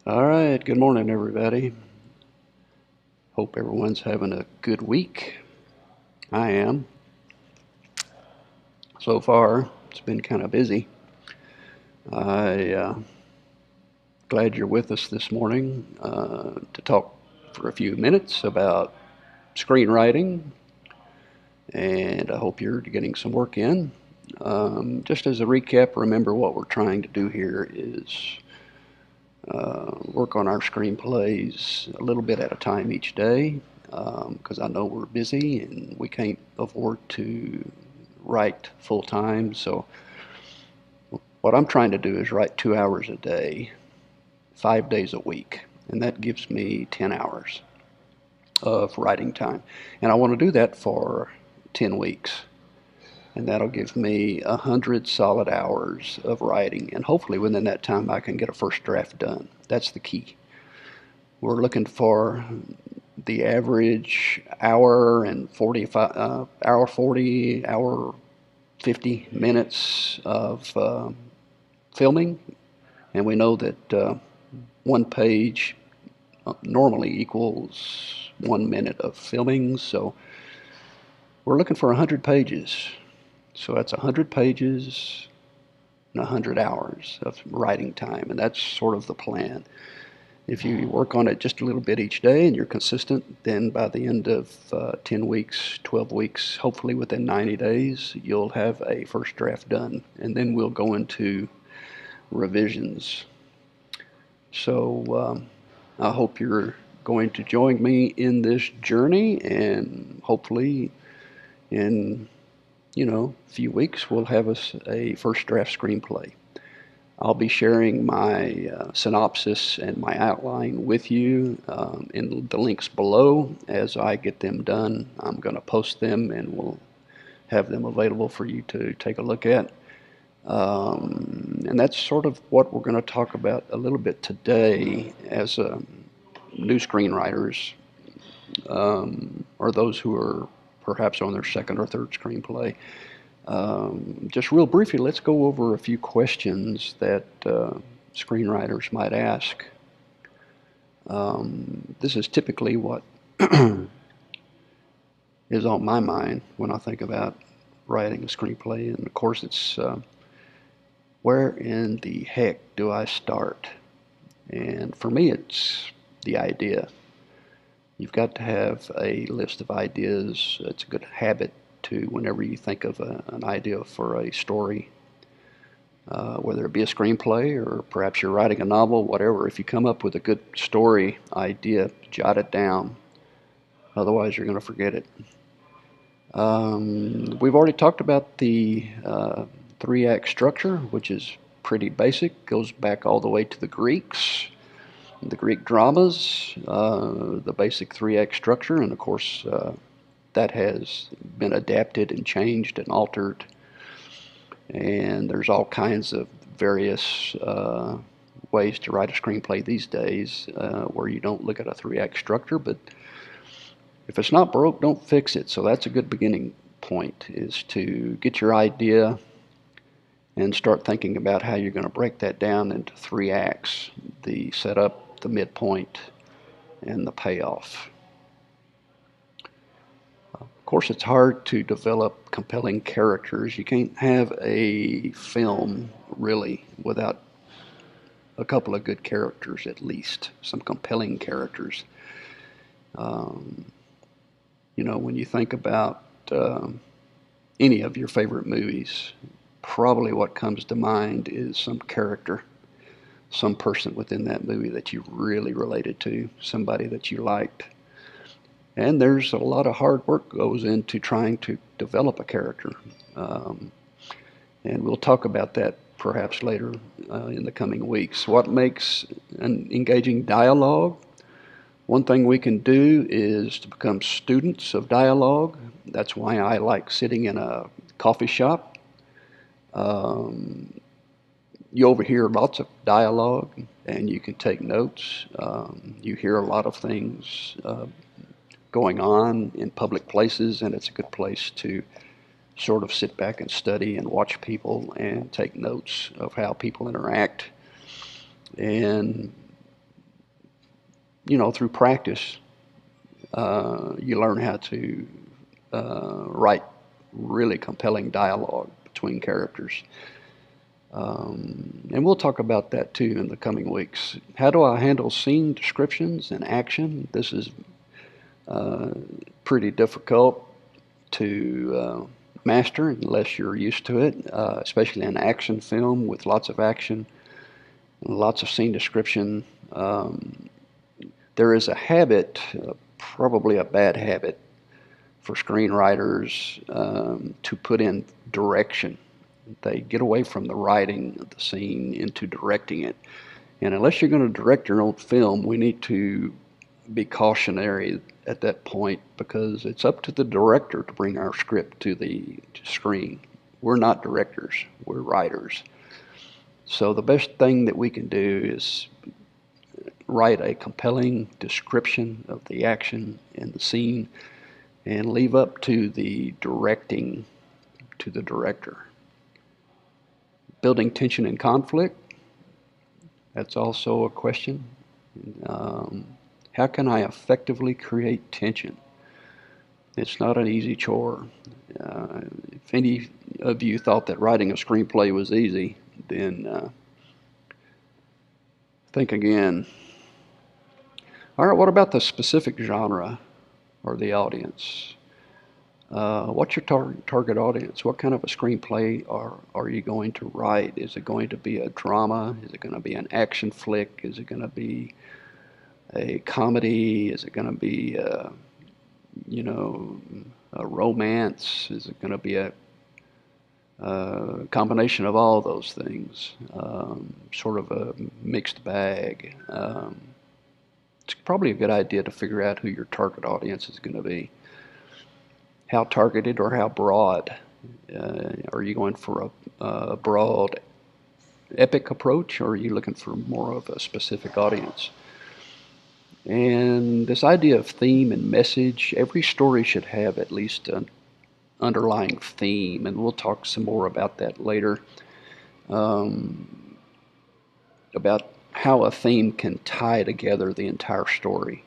All right, good morning, everybody. Hope everyone's having a good week. I am. So far, it's been kind of busy. I glad you're with us this morning to talk for a few minutes about screenwriting, and I hope you're getting some work in. Just as a recap, remember what we're trying to do here is work on our screenplays a little bit at a time each day because I know we're busy and we can't afford to write full time. So, what I'm trying to do is write 2 hours a day, 5 days a week, and that gives me 10 hours of writing time. And I want to do that for 10 weeks. And that'll give me 100 solid hours of writing. And hopefully within that time, I can get a first draft done. That's the key. We're looking for the average hour and 45, hour 40, hour 50 minutes of filming. And we know that one page normally equals 1 minute of filming. So we're looking for 100 pages. So that's 100 pages and 100 hours of writing time. And that's sort of the plan. If you work on it just a little bit each day and you're consistent, then by the end of 10 weeks, 12 weeks, hopefully within 90 days, you'll have a first draft done. And then we'll go into revisions. So I hope you're going to join me in this journey, and hopefully in a few weeks we'll have us a first draft screenplay. I'll be sharing my synopsis and my outline with you in the links below. As I get them done, I'm going to post them and we'll have them available for you to take a look at. And that's sort of what we're going to talk about a little bit today as new screenwriters or those who are perhaps on their second or third screenplay. Just real briefly, let's go over a few questions that screenwriters might ask. This is typically what is on my mind when I think about writing a screenplay, and of course it's where in the heck do I start? And for me, it's the idea. You've got to have a list of ideas. It's a good habit to, whenever you think of an idea for a story, whether it be a screenplay or perhaps you're writing a novel, whatever, if you come up with a good story idea, jot it down. Otherwise, you're going to forget it. We've already talked about the three-act structure, which is pretty basic, goes back all the way to the Greeks, the Greek dramas, the basic three-act structure, and of course that has been adapted and changed and altered, and there's all kinds of various ways to write a screenplay these days where you don't look at a three-act structure, but if it's not broke, don't fix it. So that's a good beginning point, is to get your idea and start thinking about how you're going to break that down into three acts: the setup, the midpoint, and the payoff. Of course, it's hard to develop compelling characters. You can't have a film, really, without a couple of good characters, at least some compelling characters. Um, when you think about any of your favorite movies, probably what comes to mind is some character, some person within that movie that you really related to, somebody that you liked. And there's a lot of hard work goes into trying to develop a character. And we'll talk about that perhaps later in the coming weeks. What makes an engaging dialogue? One thing we can do is to become students of dialogue. That's why I like sitting in a coffee shop. You overhear lots of dialogue and you can take notes. You hear a lot of things going on in public places, and it's a good place to sort of sit back and study and watch people and take notes of how people interact. And through practice, you learn how to write really compelling dialogue between characters. And we'll talk about that too in the coming weeks. How do I handle scene descriptions and action? This is pretty difficult to master unless you're used to it, especially in action film with lots of action, lots of scene description. There is a habit, probably a bad habit, for screenwriters to put in direction. They get away from the writing of the scene into directing it. And unless you're going to direct your own film, we need to be cautionary at that point, because it's up to the director to bring our script to the screen. We're not directors, we're writers. So the best thing that we can do is write a compelling description of the action and the scene and leave up to the directing to the director. Building tension and conflict, that's also a question. How can I effectively create tension? It's not an easy chore. If any of you thought that writing a screenplay was easy, then think again. All right, what about the specific genre or the audience? What's your target audience? What kind of a screenplay are you going to write? Is it going to be a drama? Is it going to be an action flick? Is it going to be a comedy? Is it going to be a romance? Is it going to be a combination of all those things? Sort of a mixed bag. It's probably a good idea to figure out who your target audience is going to be. How targeted or how broad? Are you going for a broad epic approach, or are you looking for more of a specific audience? And this idea of theme and message, every story should have at least an underlying theme, and we'll talk some more about that later, about how a theme can tie together the entire story.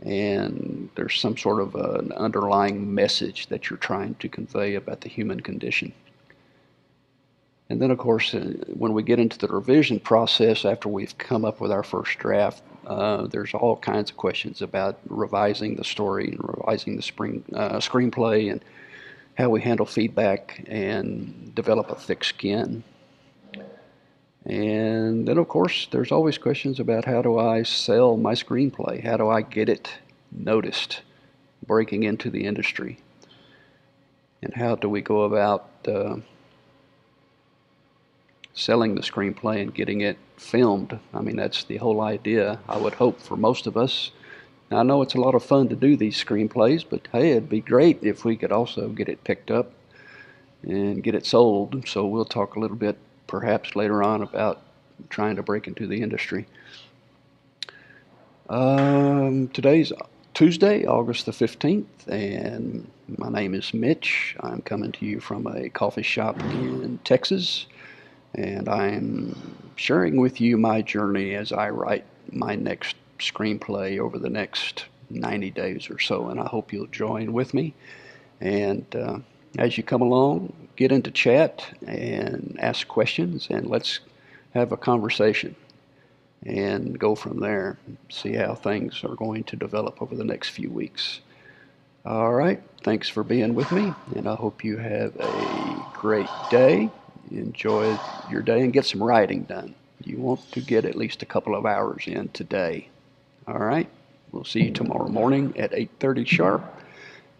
And there's some sort of an underlying message that you're trying to convey about the human condition. And then, of course, when we get into the revision process after we've come up with our first draft, there's all kinds of questions about revising the story and revising the screenplay, and how we handle feedback and develop a thick skin. And then, of course, there's always questions about how do I sell my screenplay? How do I get it noticed, breaking into the industry? And how do we go about selling the screenplay and getting it filmed? I mean, that's the whole idea, I would hope, for most of us. Now, I know it's a lot of fun to do these screenplays, but hey, it'd be great if we could also get it picked up and get it sold. So we'll talk a little bit perhaps later on about trying to break into the industry. Today's Tuesday, August the 15th, and my name is Mitch. I'm coming to you from a coffee shop in Texas, and I'm sharing with you my journey as I write my next screenplay over the next 90 days or so, and I hope you'll join with me. And as you come along, get into chat and ask questions, and let's have a conversation and go from there, see how things are going to develop over the next few weeks. All right, thanks for being with me, and I hope you have a great day. Enjoy your day and get some writing done. You want to get at least a couple of hours in today. All right, we'll see you tomorrow morning at 8:30 sharp,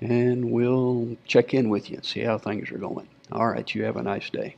and we'll check in with you and see how things are going. All right, you have a nice day.